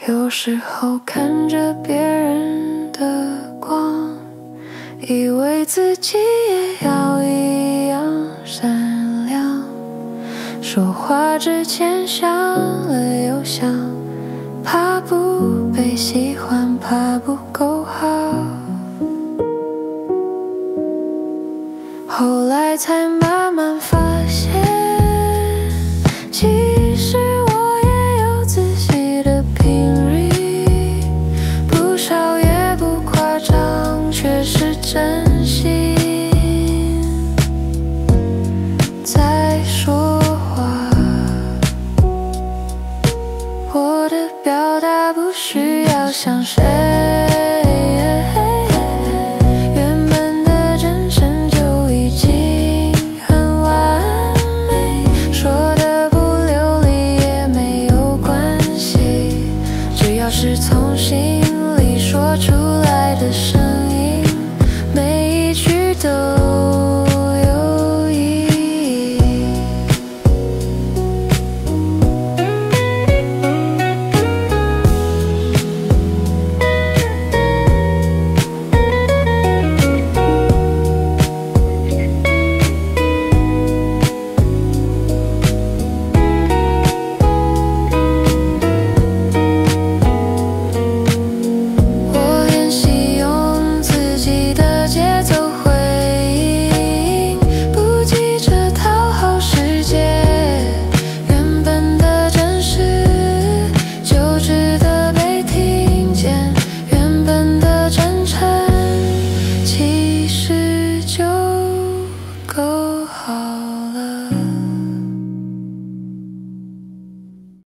有时候看着别人的光，以为自己也要一样闪亮。说话之前想了又想，怕不被喜欢，怕不够好。后来才慢慢发现，其实我也有自己的频率，不少也不夸张，却是真心在说话。我的表达不需要像谁，是从心里说出来的声音，每一句都